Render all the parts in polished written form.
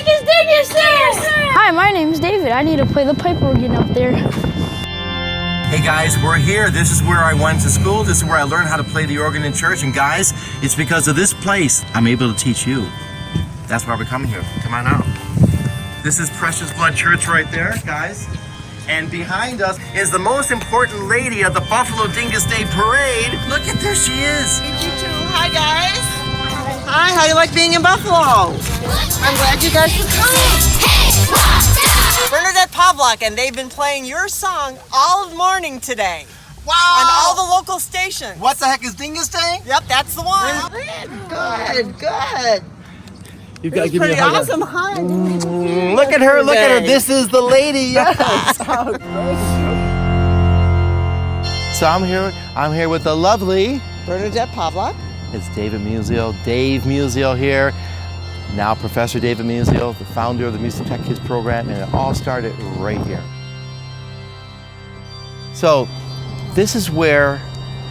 heck is Dyngus there? Hi, my name's David. I need to play the pipe organ up there. Hey guys, we're here. This is where I went to school. This is where I learned how to play the organ in church. And guys, it's because of this place I'm able to teach you. That's why we're coming here. Come on out. This is Precious Blood Church right there, guys. And behind us is the most important lady of the Buffalo Dyngus Day Parade. Look at there she is. You too. Hi guys. Hi, how you like being in Buffalo? I'm glad you guys could come. Bernadette Pawlak, and they've been playing your song all morning today. Wow. On all the local stations. What the heck is Dyngus Day? Yep, that's the one. Good. You've got to It's give me pretty a hug. awesome. Hi. Look at her, look at her. This is the lady. Yes. So I'm here with the lovely Bernadette Pawlak. It's David Musial, Dave Musial here. Now Professor David Musial, the founder of the MusicTech Kids program, and it all started right here. So this is where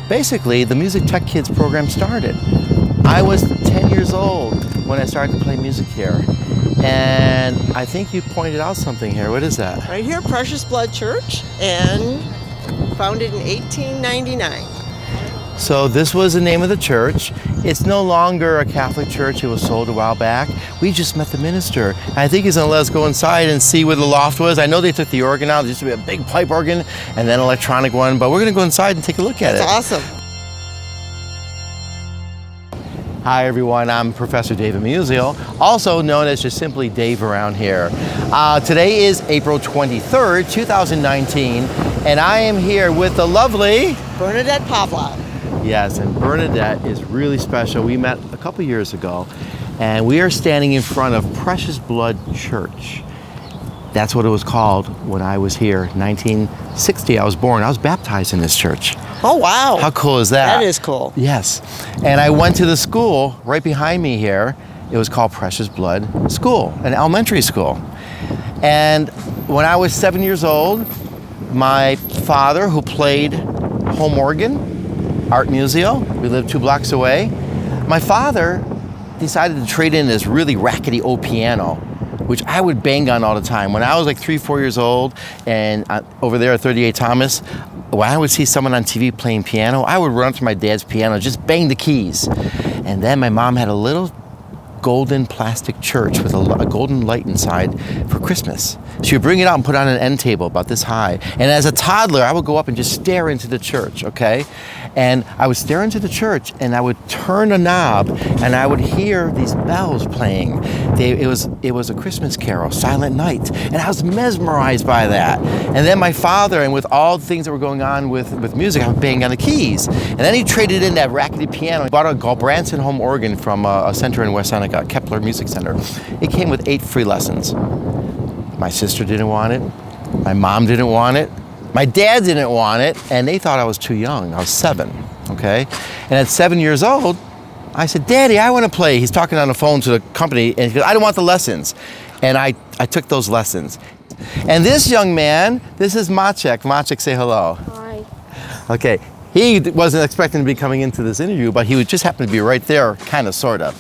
basically the MusicTech Kids program started. I was 10 years old when I started to play music here. And I think you pointed out something here. What is that? Right here, Precious Blood Church, and founded in 1899. So this was the name of the church. It's no longer a Catholic church. It was sold a while back. We just met the minister. I think he's gonna let us go inside and see where the loft was. I know they took the organ out. There used to be a big pipe organ and then an electronic one, but we're gonna go inside and take a look at it. That's awesome. Hi everyone, I'm Professor David Musial, also known as just simply Dave around here. Today is April 23rd, 2019, and I am here with the lovely Bernadette Pawlak. Yes, and Bernadette is really special. We met a couple years ago, and we are standing in front of Precious Blood Church. That's what it was called when I was here. 1960, I was born. I was baptized in this church. Oh, wow. How cool is that? That is cool. Yes. And I went to the school right behind me here. It was called Precious Blood School, an elementary school. And when I was 7 years old, my father, who played home organ, Art Musial, we lived 2 blocks away, my father decided to trade in this really rackety old piano, which I would bang on all the time. When I was like 3, 4 years old, and over there at 38 Thomas, when I would see someone on TV playing piano, I would run up to my dad's piano, just bang the keys. And then my mom had a little golden plastic church with a golden light inside for Christmas. She would bring it out and put it on an end table about this high. And as a toddler, I would go up and just stare into the church, okay? And I would stare into the church and I would turn a knob and I would hear these bells playing. It was a Christmas carol, Silent Night. And I was mesmerized by that. And then my father, and with all the things that were going on with music, I would bang on the keys. And then he traded in that rackety piano. He bought a Galbranson home organ from a center in West Seneca, Kepler Music Center. It came with 8 free lessons. My sister didn't want it. My mom didn't want it. My dad didn't want it, and they thought I was too young. I was 7, okay? And at 7 years old, I said, Daddy, I want to play. He's talking on the phone to the company, and he goes, I don't want the lessons. And I took those lessons. And this young man, this is Maciek. Maciek, say hello. Hi. Okay, he wasn't expecting to be coming into this interview, but he would just happen to be right there, kind of, sort of.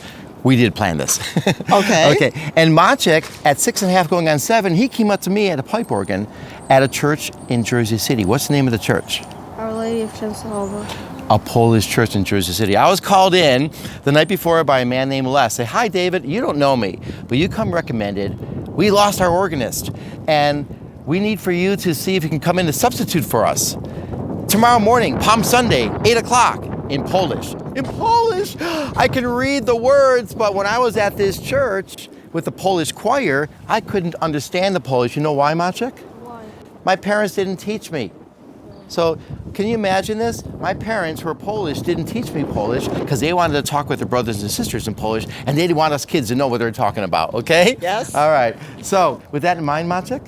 We did plan this. Okay. Okay. And Maciek, at 6.5 going on 7, he came up to me at a pipe organ at a church in Jersey City. What's the name of the church? Our Lady of Częstochowa. A Polish church in Jersey City. I was called in the night before by a man named Les. Say, hi David, you don't know me, but you come recommended. We lost our organist, and we need for you to see if you can come in to substitute for us. Tomorrow morning, Palm Sunday, 8 o'clock. In Polish. In Polish! I can read the words, but when I was at this church with the Polish choir, I couldn't understand the Polish. You know why, Maciek? Why? My parents didn't teach me. So, can you imagine this? My parents, who were Polish, didn't teach me Polish because they wanted to talk with their brothers and sisters in Polish, and they didn't want us kids to know what they were talking about, okay? Yes. All right. So, with that in mind, Maciek,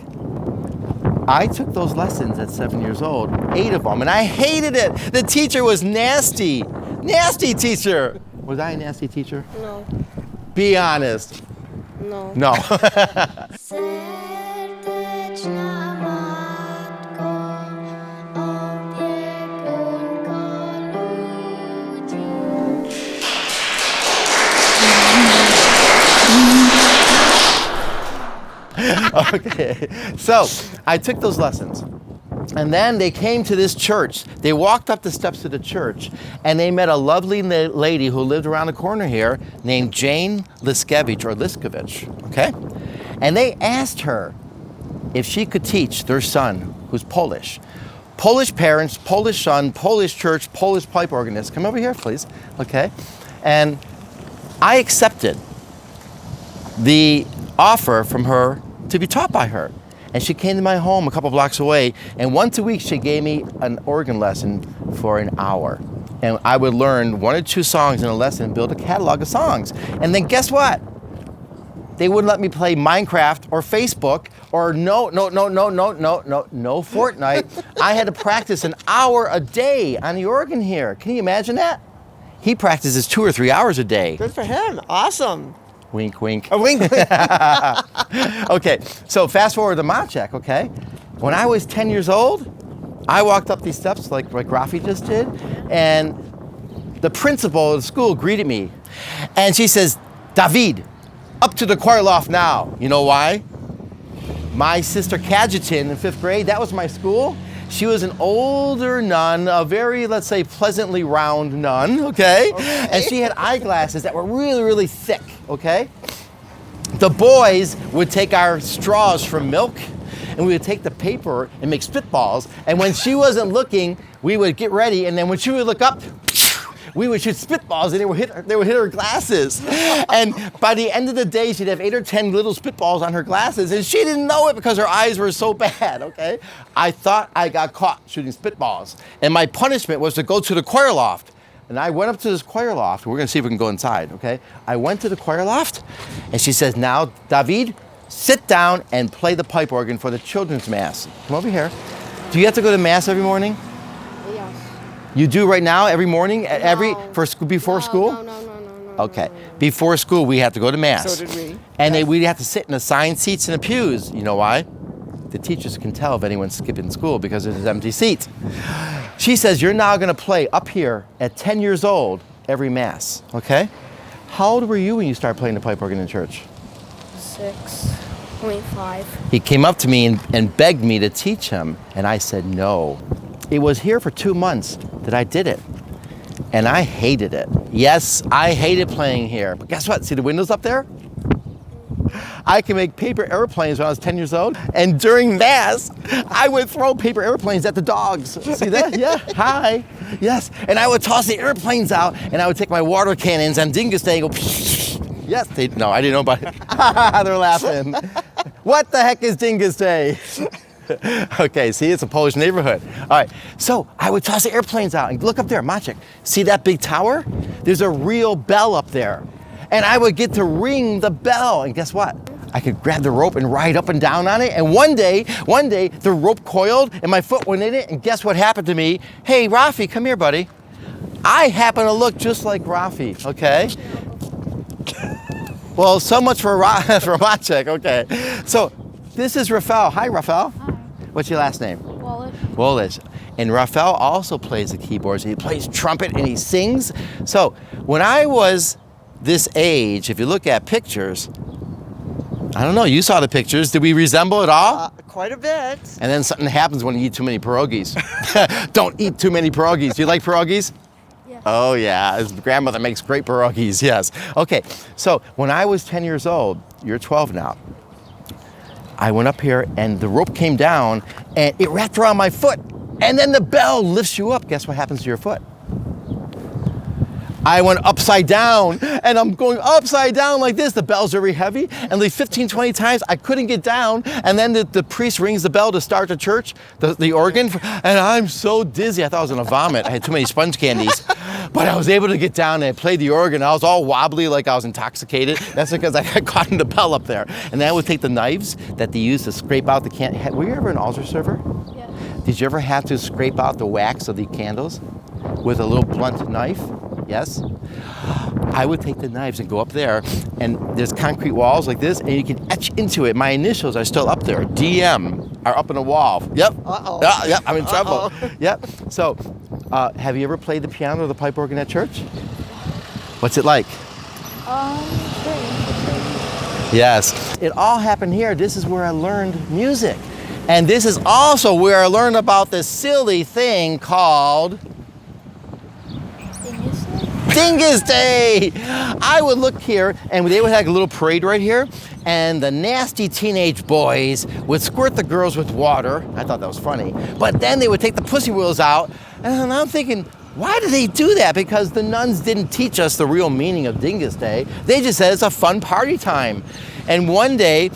I took those lessons at 7 years old, 8 of them, and I hated it. The teacher was nasty. Nasty teacher. Was I a nasty teacher? No. Be honest. No. No. Serdeczna matko, opiekunko ludzi. Okay, so I took those lessons. And then they came to this church. They walked up the steps of the church and they met a lovely lady who lived around the corner here named Jane Liskevich or Liskevich, okay? And they asked her if she could teach their son, who's Polish. Polish parents, Polish son, Polish church, Polish pipe organist. Come over here, please, okay? And I accepted the offer from her to be taught by her. And she came to my home a couple blocks away, and once a week she gave me an organ lesson for an hour. And I would learn 1 or 2 songs in a lesson and build a catalog of songs. And then guess what? They wouldn't let me play Minecraft or Facebook or no Fortnite. I had to practice an hour a day on the organ here. Can you imagine that? He practices 2 or 3 hours a day. Good for him. Awesome. Wink, wink. A wink. Okay, so fast forward to MusicTech, okay? When I was 10 years old, I walked up these steps like Rafi just did, and the principal of the school greeted me. And she says, David, up to the choir loft now. You know why? My sister Cajetan in 5th grade, that was my school. She was an older nun, a very, let's say, pleasantly round nun, okay? And she had eyeglasses that were really, really thick, okay? The boys would take our straws from milk and we would take the paper and make spitballs. And when she wasn't looking, we would get ready. And then when she would look up, we would shoot spitballs and they would hit her glasses. And by the end of the day, she'd have 8 or 10 little spitballs on her glasses and she didn't know it because her eyes were so bad, okay? I thought I got caught shooting spitballs. And my punishment was to go to the choir loft. And I went up to this choir loft. We're gonna see if we can go inside, okay? I went to the choir loft and she says, now, David, sit down and play the pipe organ for the children's mass. Come over here. Do you have to go to mass every morning? You do right now, every morning, before school? No. Okay, before school we have to go to mass. So did we. And we'd have to sit in assigned seats in the pews. You know why? The teachers can tell if anyone's skipping school because there's empty seats. She says, you're now gonna play up here at 10 years old every mass, okay? How old were you when you started playing the pipe organ in church? 6.5. He came up to me and begged me to teach him, and I said no. It was here for 2 months that I did it, and I hated it. Yes, I hated playing here, but guess what? See the windows up there? I can make paper airplanes when I was 10 years old, and during Mass, I would throw paper airplanes at the dogs. See that? Yeah, hi. Yes, and I would toss the airplanes out, and I would take my water cannons on Dyngus Day and go, yes, no, I didn't know about it. They're laughing. What the heck is Dyngus Day? Okay, see, it's a Polish neighborhood. All right, so I would toss the airplanes out and look up there, MusicTech. See that big tower? There's a real bell up there. And I would get to ring the bell, and guess what? I could grab the rope and ride up and down on it, and one day, the rope coiled and my foot went in it, and guess what happened to me? Hey, Rafi, come here, buddy. I happen to look just like Rafi, okay? Well, so much for MusicTech, okay. So, this is Rafal. Hi, Rafal. Hi. What's your last name? Wolosz. Wolosz. And Rafal also plays the keyboards. He plays trumpet and he sings. So when I was this age, if you look at pictures, I don't know, you saw the pictures. Did we resemble at all? Quite a bit. And then something happens when you eat too many pierogies. Don't eat too many pierogies. Do you like pierogies? Yes. Oh yeah, his grandmother makes great pierogies, yes. Okay, so when I was 10 years old, you're 12 now, I went up here and the rope came down and it wrapped around my foot. And then the bell lifts you up. Guess what happens to your foot? I went upside down and I'm going upside down like this. The bell's very heavy and like 15, 20 times I couldn't get down. And then the priest rings the bell to start the church, the organ, and I'm so dizzy. I thought I was gonna vomit. I had too many sponge candies. But I was able to get down and I played the organ. I was all wobbly like I was intoxicated. That's because I got caught in the bell up there. And then I would take the knives that they use to scrape out the candles. Were you ever an altar server? Yeah. Did you ever have to scrape out the wax of the candles with a little blunt knife? Yes? I would take the knives and go up there, and there's concrete walls like this, and you can etch into it. My initials are still up there. DM are up on the wall. Yep. Uh-oh. Yep, I'm in trouble. Uh-oh. Yep. So, have you ever played the piano or the pipe organ at church? What's it like? Great. Yes. It all happened here. This is where I learned music. And this is also where I learned about this silly thing called Dyngus Day. I would look here and they would have a little parade right here, and the nasty teenage boys would squirt the girls with water. I thought that was funny. But then they would take the pussy wheels out, and I'm thinking, why do they do that? Because the nuns didn't teach us the real meaning of Dyngus Day. They just said it's a fun party time. And one day,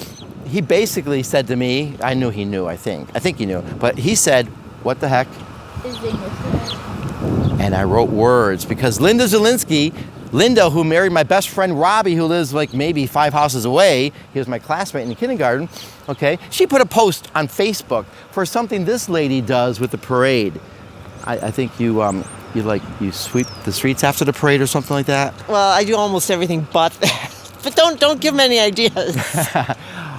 he basically said to me, I knew he knew, I think he knew, but he said, what the heck? Is Dyngus Day? And I wrote words because Linda Zielinski, Linda, who married my best friend Robbie, who lives like maybe 5 houses away, he was my classmate in kindergarten, okay? She put a post on Facebook for something this lady does with the parade. I think you sweep the streets after the parade or something like that? Well, I do almost everything but that. But don't give them any ideas.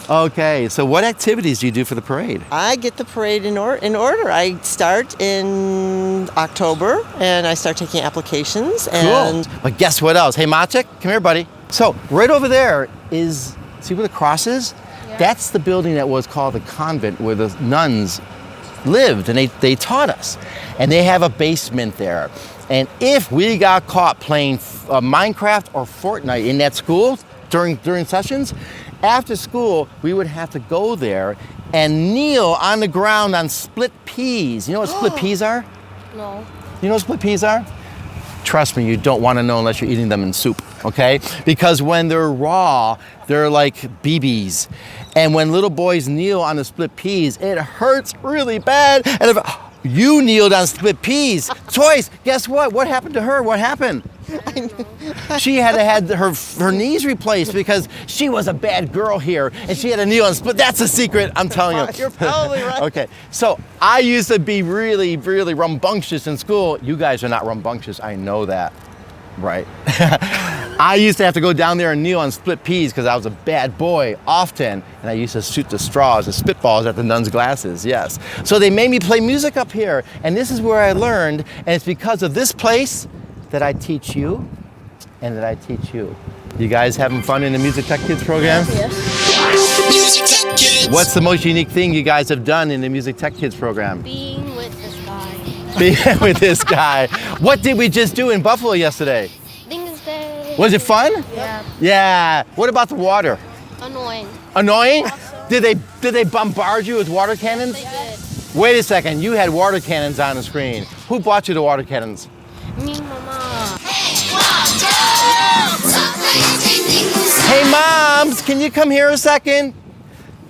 Okay, so what activities do you do for the parade? I get the parade in order. I start in October, and I start taking applications. And Cool. But guess what else? Hey, Maciek, come here, buddy. So right over there is, see where the cross is? Yeah. That's the building that was called the convent where the nuns lived, and they taught us. And they have a basement there. And if we got caught playing Minecraft or Fortnite in that school during sessions, after school, we would have to go there and kneel on the ground on split peas. You know what split peas are? No. You know what split peas are? Trust me, you don't want to know unless you're eating them in soup, okay? Because when they're raw, they're like BBs. And when little boys kneel on the split peas, it hurts really bad. And if you kneeled on split peas twice, guess what? What happened to her? What happened? She had to have her knees replaced because she was a bad girl here and she had to kneel on split. That's a secret, I'm telling you. You're probably right. Okay, so I used to be really, really rambunctious in school. You guys are not rambunctious, I know that, right? I used to have to go down there and kneel on split peas because I was a bad boy often, and I used to shoot the straws, the spitballs at the nuns' glasses, yes. So they made me play music up here, and this is where I learned, and it's because of this place that I teach you and that I teach you. You guys having fun in the MusicTech Kids program? Yes. MusicTech Kids. What's the most unique thing you guys have done in the MusicTech Kids program? Being with this guy. Being with this guy. What did we just do in Buffalo yesterday? Dyngus Day. Was it fun? Yeah. Yeah. What about the water? Annoying. Annoying? Did they bombard you with water cannons? They did. Wait a second, you had water cannons on the screen. Who bought you the water cannons? Me, Mama. Hey moms, can you come here a second?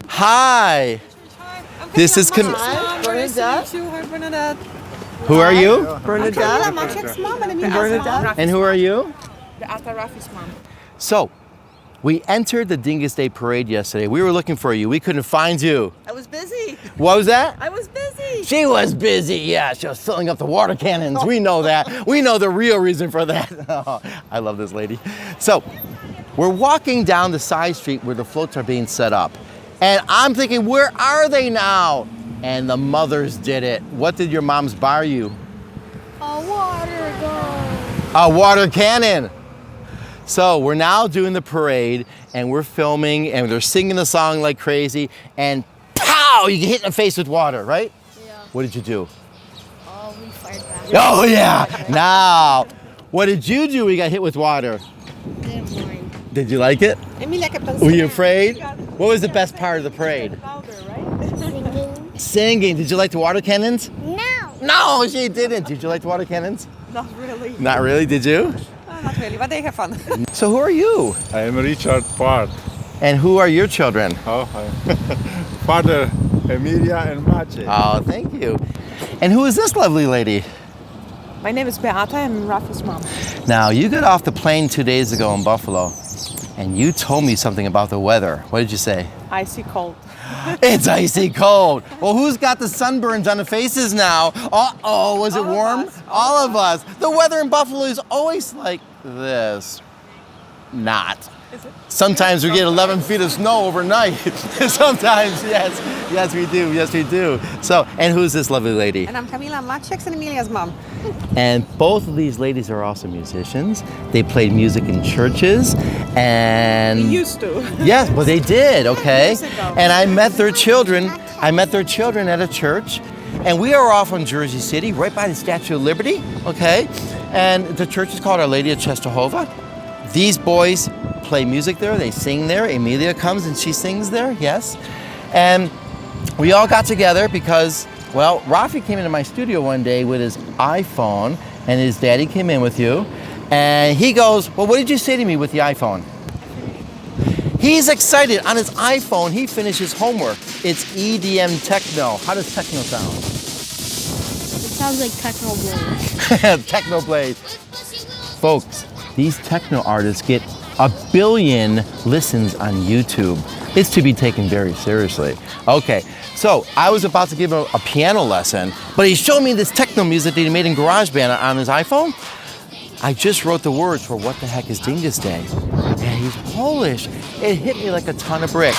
Hi. This is Hi, Bernadette. Hi, Bernadette. Who are you? Bernadette. Mom and Bernadette. And who are you? Beata Rafi's mom. So, we entered the Dyngus Day parade yesterday. We were looking for you. We couldn't find you. I was busy. What was that? I was busy. She was busy. Yeah, she was filling up the water cannons. We know that. We know the real reason for that. Oh, I love this lady. So, we're walking down the side street where the floats are being set up. And I'm thinking, where are they now? And the mothers did it. What did your moms buy you? A water gun. A water cannon. So we're now doing the parade and we're filming and they're singing the song like crazy and pow, you get hit in the face with water, right? Yeah. What did you do? Oh, we fired back. Oh yeah, now, what did you do when you got hit with water? Didn't mind. Did you like it? Were you afraid? What was the best part of the parade? Singing. Singing. Did you like the water cannons? No. No, she didn't. Did you like the water cannons? Not really. Not really, did you? Not really, but they have fun. So who are you? I am Richard Part. And who are your children? Oh, Father Emilia and Maciej. Oh, thank you. And who is this lovely lady? My name is Beata. I'm Rafi's mom. Now, you got off the plane 2 days ago in Buffalo, and you told me something about the weather. What did you say? Icy cold. It's icy cold. Well, who's got the sunburns on the faces now? Uh-oh, was it warm? All of us. The weather in Buffalo is always like this. Not. Sometimes we get 11 feet of snow overnight. Sometimes, yes we do. So, and who's this lovely lady? And I'm Camila, Maciek's and Emilia's mom. And both of these ladies are also musicians. They played music in churches and... We used to. Yes, well they did, okay. Years ago. And I met their children at a church. And we are off on Jersey City, right by the Statue of Liberty, okay? And the church is called Our Lady of Czestochowa. These boys play music there, they sing there. Emilia comes and she sings there, yes. And we all got together because, well, Rafi came into my studio one day with his iPhone and his daddy came in with you. And he goes, well, what did you say to me with the iPhone? He's excited. On his iPhone, he finishes homework. It's EDM techno. How does techno sound? It sounds like Technoblade. Technoblade. Folks, these techno artists get 1 billion listens on YouTube. It's to be taken very seriously. Okay, so I was about to give him a piano lesson, but he showed me this techno music that he made in GarageBand on his iPhone. I just wrote the words for What the Heck is Dyngus Day. And he's Polish. It hit me like a ton of bricks.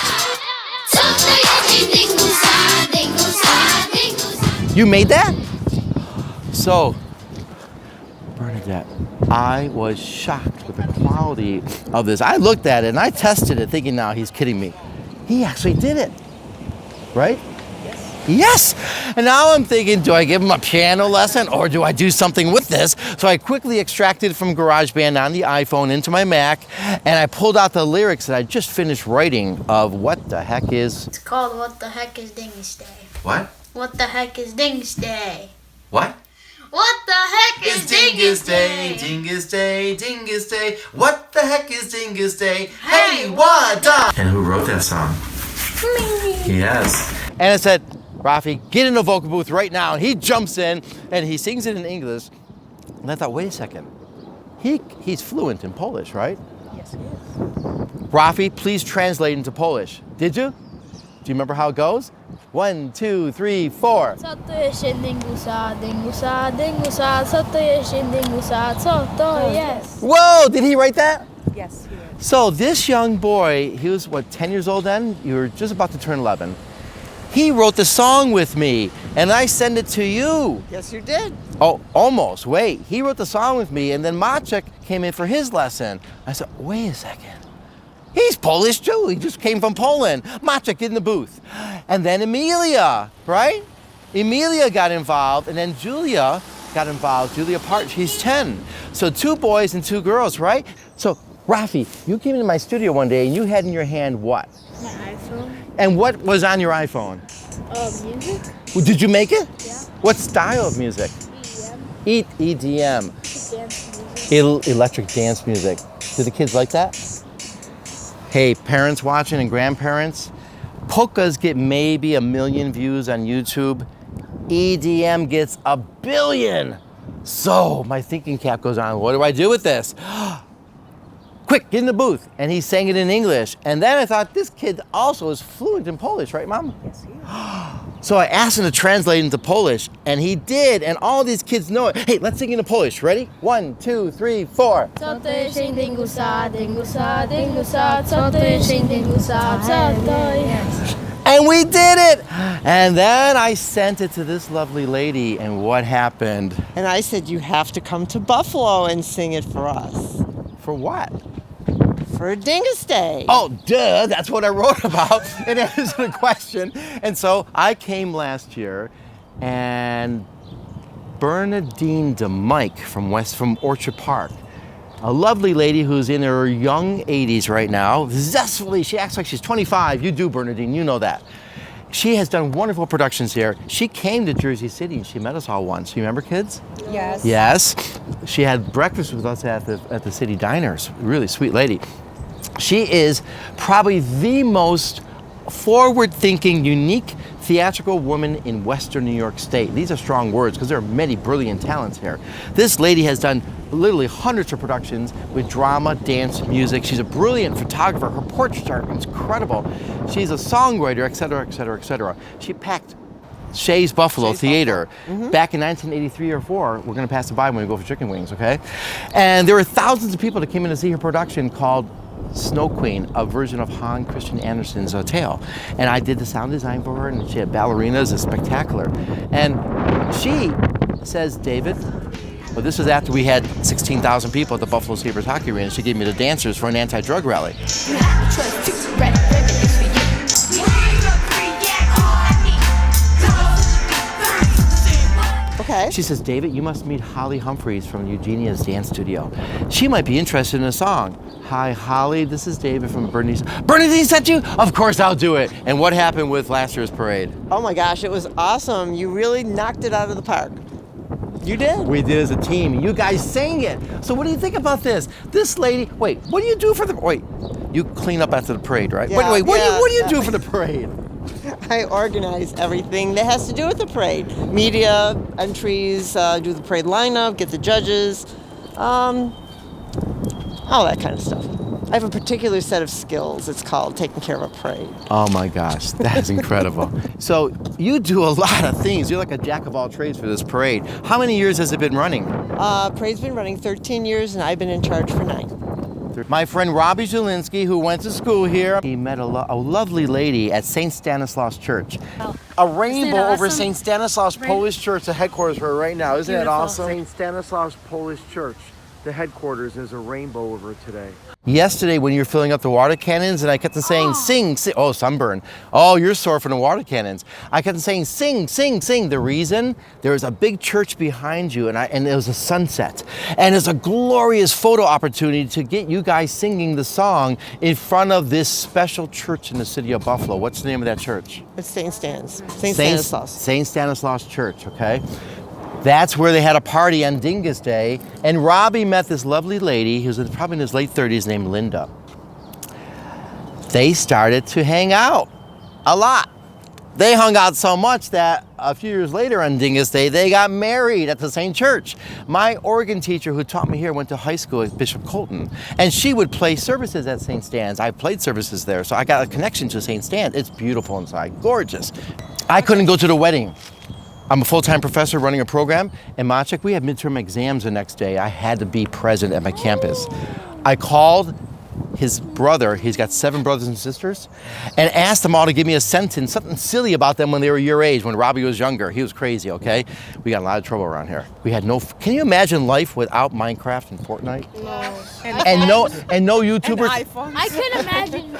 You made that? So, Bernadette, I was shocked with the quality of this. I looked at it and I tested it thinking, now he's kidding me. He actually did it, right? Yes! And now I'm thinking, do I give him a piano lesson or do I do something with this? So I quickly extracted it from GarageBand on the iPhone into my Mac and I pulled out the lyrics that I just finished writing of What the Heck is... It's called What the Heck is Dyngus Day. What? What the Heck is Dyngus Day? What? What the heck is Dyngus Day? Dyngus Day, Dyngus Day. What the heck is Dyngus Day? Hey, what the... And who wrote that song? Me. Yes. And it said, Rafi, get in the vocal booth right now. And he jumps in and he sings it in English. And I thought, wait a second. He's fluent in Polish, right? Yes, he is. Rafi, please translate into Polish. Did you? Do you remember how it goes? 1, 2, 3, 4. Co to jest Dyngusa, Dyngusa, Dyngusa, co to jest Dyngusa, co to jest? Whoa, did he write that? Yes, he is. So this young boy, he was what, 10 years old then? You were just about to turn 11. He wrote the song with me and I sent it to you. Yes, you did. Oh, almost, wait. He wrote the song with me and then Maciek came in for his lesson. I said, wait a second. He's Polish too. He just came from Poland. Maciek, get in the booth. And then Emilia, right? Emilia got involved and then Julia got involved. Julia Part, she's 10. So 2 boys and 2 girls, right? So Rafi, you came into my studio one day and you had in your hand what? My iPhone. And what was on your iPhone? Music. Well, did you make it? Yeah. What style of music? EDM. EDM. Dance music. Electric dance music. Do the kids like that? Hey, parents watching and grandparents, polkas get maybe 1 million views on YouTube. EDM gets 1 billion. So my thinking cap goes on. What do I do with this? Quick, get in the booth. And he sang it in English. And then I thought, this kid also is fluent in Polish, right, Mom? Yes, he is. So I asked him to translate into Polish, and he did, and all these kids know it. Hey, let's sing into Polish. Ready? 1, 2, 3, 4. Co to jest Dyngusa, Dyngusa, Dyngusa, co to jest Dyngusa, co to jest? And we did it! And then I sent it to this lovely lady, and what happened? And I said, you have to come to Buffalo and sing it for us. For what? For Dyngus Day. Oh, duh, that's what I wrote about. It answers the question. And so I came last year, and Bernadine DeMike from Orchard Park, a lovely lady who's in her young 80s right now, zestfully, she acts like she's 25. You do, Bernadine, you know that. She has done wonderful productions here. She came to Jersey City and she met us all once. You remember, kids? Yes. Yes. She had breakfast with us at the city diners. Really sweet lady. She is probably the most forward-thinking, unique theatrical woman in Western New York State. These are strong words because there are many brilliant talents here. This lady has done literally hundreds of productions with drama, dance, music. She's a brilliant photographer. Her portraits are incredible. She's a songwriter, et cetera, et cetera, et cetera. She packed Shea's Buffalo Theater back in 1983 or 4. We're going to pass it by when we go for chicken wings, okay? And there were thousands of people that came in to see her production called Snow Queen, a version of Hans Christian Andersen's tale. And I did the sound design for her, and she had ballerinas. It's spectacular. And she says, David, well, this was after we had 16,000 people at the Buffalo Sabres hockey arena. She gave me the dancers for an anti-drug rally. Okay. She says, David, you must meet Holly Humphreys from Eugenia's dance studio. She might be interested in a song. Hi, Holly, this is David from Bernadette. Bernadette sent you? Of course I'll do it. And what happened with last year's parade? Oh my gosh, it was awesome. You really knocked it out of the park. You did. We did as a team. You guys sang it. So what do you think about this? This lady, wait, what do you do for the, wait, you clean up after the parade, right? Yeah, wait, what do you yeah. do for the parade? I organize everything that has to do with the parade. Media, entries, do the parade lineup, get the judges, all that kind of stuff. I have a particular set of skills. It's called taking care of a parade. Oh my gosh, that's incredible. So you do a lot of things. You're like a jack of all trades for this parade. How many years has it been running? Parade's been running 13 years and I've been in charge for 9. My friend Robbie Zielinski, who went to school here, he met a lovely lady at St. Stanislaus Church. A rainbow over St. Stanislaus Polish Church, the headquarters for right now. Isn't that awesome? St. Stanislaus Polish Church, the headquarters, is a rainbow over today. Yesterday when you were filling up the water cannons and I kept on saying, sing, sing. Oh, sunburn. Oh, you're sore from the water cannons. I kept on saying, sing, sing, sing. The reason, there was a big church behind you and it was a sunset. And it's a glorious photo opportunity to get you guys singing the song in front of this special church in the city of Buffalo. What's the name of that church? It's St. Stanislaus. St. Stanislaus Church, okay? That's where they had a party on Dyngus Day, and Robbie met this lovely lady who's probably in his late 30s named Linda. They started to hang out a lot. They hung out so much that a few years later on Dyngus Day, they got married at the same church. My organ teacher who taught me here went to high school at Bishop Colton, and she would play services at St. Stan's. I played services there, so I got a connection to St. Stan's. It's beautiful inside, gorgeous. I couldn't go to the wedding. I'm a full-time professor running a program. In MusicTech, we have midterm exams the next day. I had to be present at my campus. I called his brother, he's got 7 brothers and sisters, and asked them all to give me a sentence, something silly about them when they were your age, when Robbie was younger. He was crazy, okay? We got in a lot of trouble around here. We had no, can you imagine life without Minecraft and Fortnite? No. And no YouTubers? I couldn't imagine.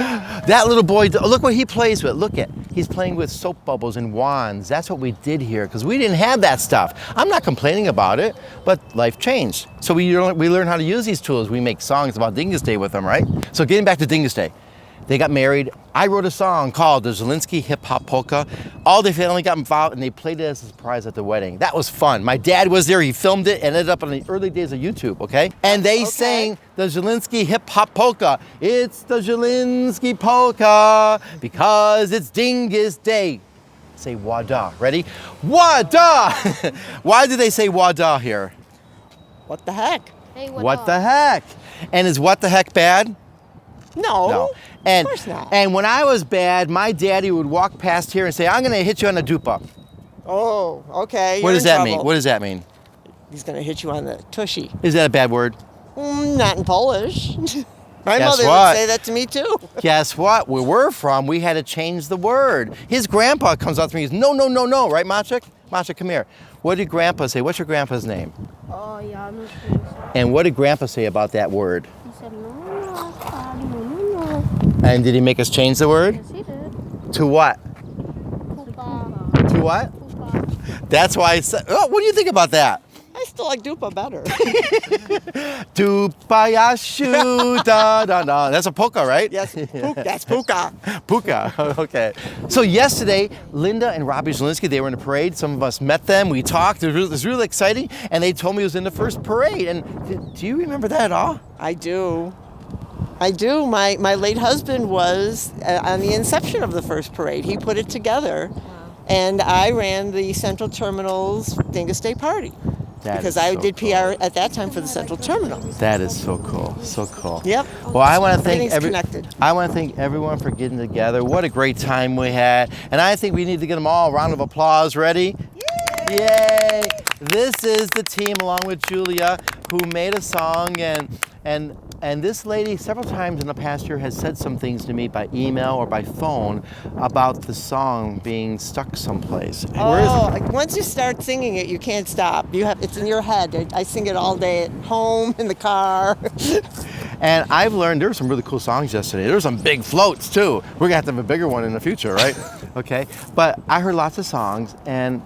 That little boy, look what he plays with. Look at, he's playing with soap bubbles and wands. That's what we did here, because we didn't have that stuff. I'm not complaining about it, but life changed. So we learn how to use these tools. We make songs about Dyngus Day with them, right? So getting back to Dyngus Day, they got married. I wrote a song called the Zielinski Hip Hop Polka. All their family got involved and they played it as a surprise at the wedding. That was fun. My dad was there, he filmed it and ended up in the early days of YouTube, okay? And they sang the Zielinski Hip Hop Polka. It's the Zielinski Polka because it's Dyngus Day. Say wada, ready? Wada! Why do they say wada here? What the heck? Hey, What the heck? And is what the heck bad? No. And, Of course not. And when I was bad, my daddy would walk past here and say, I'm gonna hit you on the dupa. Oh, okay. What you're does in that trouble. mean? What does that mean? He's going to hit you on the tushy. Is that a bad word? Not in Polish. My Guess mother what? would say that to me too. Guess what? Where we're from, we had to change the word. His grandpa comes up to me and says, no, no, no, no, right, Maciek? Maciek, come here. What did grandpa say? What's your grandpa's name? Oh, yeah, no. And what did grandpa say about that word? He said, no. And did he make us change the word? Yes, he did. To what? Pupa. To what? That's why I said, oh, what do you think about that? I still like dupa better. Dupayashu da da da. That's a polka, right? Yes, that's puka. Puka, okay. So yesterday, Linda and Robbie Zielinski, they were in a parade. Some of us met them, we talked, it was really exciting, and they told me it was in the first parade. And do you remember that at all? I do. My late husband was on the inception of the first parade. He put it together, and I ran the Central Terminal's Dyngus Day party. Because I did PR at that time for the Central Terminal. That is so cool, so cool. Yep. Well, I want to thank Everything's connected. I want to thank everyone for getting together. What a great time we had, and I think we need to give them all a round of applause. Ready? Yay! This is the team, along with Julia, who made a song, and And this lady several times in the past year has said some things to me by email or by phone about the song being stuck someplace. And where is it? Once you start singing it, you can't stop. It's in your head. I sing it all day at home, in the car. And I've learned there were some really cool songs yesterday. There were some big floats too. We're gonna have to have a bigger one in the future, right? Okay. But I heard lots of songs, and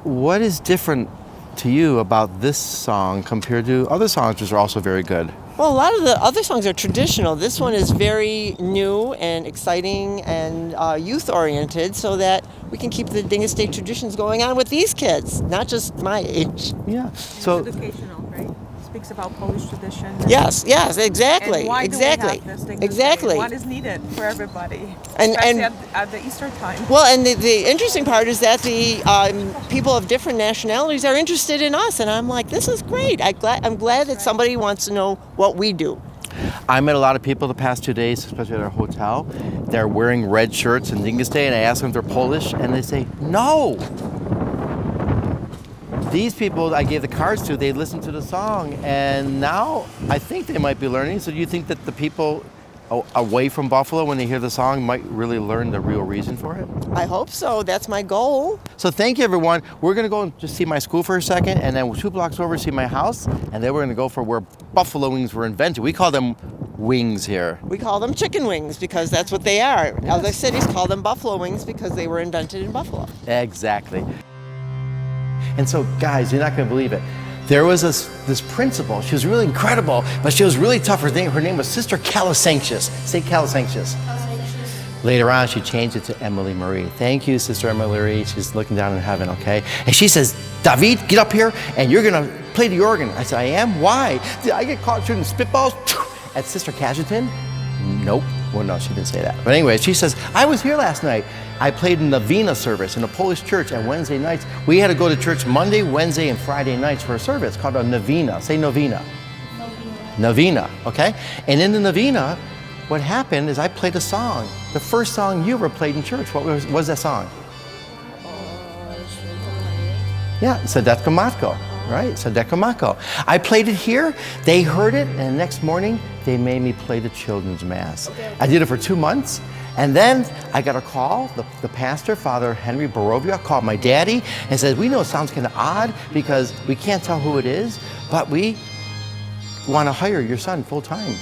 what is different to you about this song compared to other songs which are also very good? Well, a lot of the other songs are traditional. This one is very new and exciting and youth-oriented, so that we can keep the Dyngus Day traditions going on with these kids, not just my age. Yeah. So It's educational, right? Speaks about Polish tradition. Yes, exactly. And why exactly. do we have this Dyngus exactly. Day? What is needed for everybody, And- especially and- at the Easter time. Well, and the interesting part is that the people of different nationalities are interested in us, and I'm like, this is great. I'm glad that somebody wants to know what we do. I met a lot of people the past 2 days, especially at our hotel. They're wearing red shirts on Dyngus Day, and I ask them if they're Polish, and they say, no. These people I gave the cards to, they listened to the song, and now I think they might be learning. So do you think that the people away from Buffalo, when they hear the song, might really learn the real reason for it? I hope so. That's my goal. So thank you, everyone. We're going to go and just see my school for a second, and then 2 blocks over see my house, and then we're going to go for where buffalo wings were invented. We call them wings here. We call them chicken wings because that's what they are. Other cities call them buffalo wings because they were invented in Buffalo. Exactly. And so, guys, you're not going to believe it. There was this principal. She was really incredible, but she was really tough. Her name was Sister Calisanctius. Say Calisanctius. Later on, she changed it to Emily Marie. Thank you, Sister Emily Marie. She's looking down in heaven, okay? And she says, David, get up here, and you're going to play the organ. I said, I am? Why? Did I get caught shooting spitballs at Sister Cashington? Nope. Well, no, she didn't say that. But anyway, she says, I was here last night. I played in the Novena service in a Polish church on Wednesday nights. We had to go to church Monday, Wednesday, and Friday nights for a service called a novena. Say novena. Novena, okay? And in the novena, what happened is I played a song. The first song you ever played in church. What was that song? Yeah, Sadetko Matko, right? Sadetko Matko. I played it here, they heard it, and the next morning, they made me play the children's mass. I did it for 2 months, and then I got a call. The pastor, Father Henry Borovia, called my daddy and said, we know it sounds kind of odd because we can't tell who it is, but we want to hire your son full time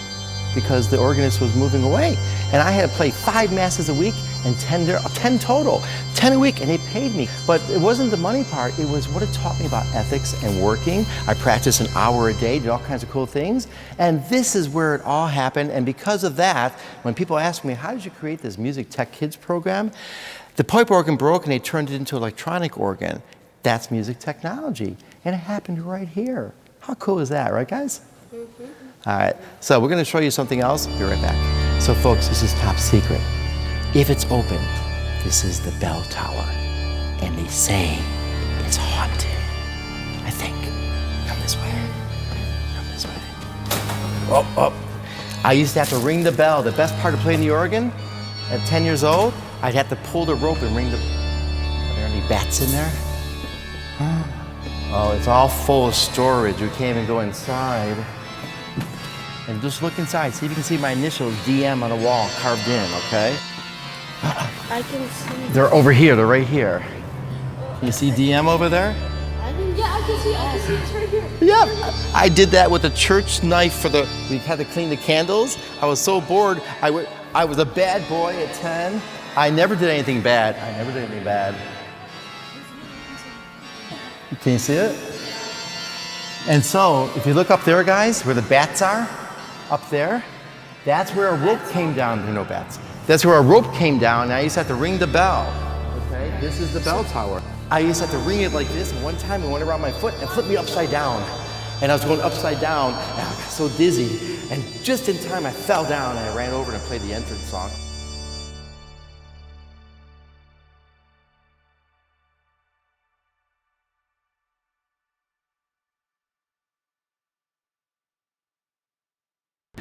because the organist was moving away. And I had to play 5 masses a week and 10 total, 10 a week, and they paid me. But it wasn't the money part, it was what it taught me about ethics and working. I practiced an hour a day, did all kinds of cool things. And this is where it all happened. And because of that, when people ask me, how did you create this MusicTech Kids program? The pipe organ broke and they turned it into an electronic organ. That's music technology. And it happened right here. How cool is that, right guys? Mm-hmm. All right, so we're gonna show you something else. Be right back. So folks, this is top secret. If it's open, this is the bell tower. And they say it's haunted. I think. Come this way. Come this way. Oh. I used to have to ring the bell. The best part of playing the organ at 10 years old, I'd have to pull the rope and ring the... Are there any bats in there? Oh, it's all full of storage. We can't even go inside. And just look inside. See if you can see my initials, DM, on the wall, carved in, okay? I can see. They're over here. They're right here. Can you see DM over there? I can see it's right here. Yep. I did that with a church knife for the... We had to clean the candles. I was so bored. I was a bad boy at 10. I never did anything bad. Can you see it? And so, if you look up there, guys, where the bats are, up there, that's where a rope came down. There are no bats. That's where a rope came down, and I used to have to ring the bell. Okay, this is the bell tower. I used to have to ring it like this, and one time it went around my foot and flipped me upside down. And I was going upside down, and I got so dizzy. And just in time, I fell down, and I ran over and played the entrance song.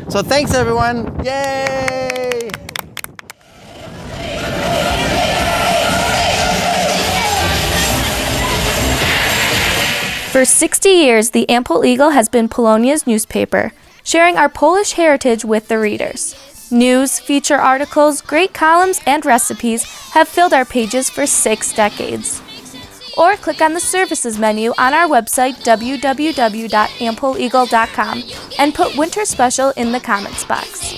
So thanks, everyone. Yay! For 60 years, the Ample Eagle has been Polonia's newspaper, sharing our Polish heritage with the readers. News, feature articles, great columns, and recipes have filled our pages for 6 decades. Or click on the services menu on our website www.ampleeagle.com and put Winter Special in the comments box.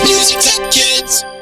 MusicTech Kids.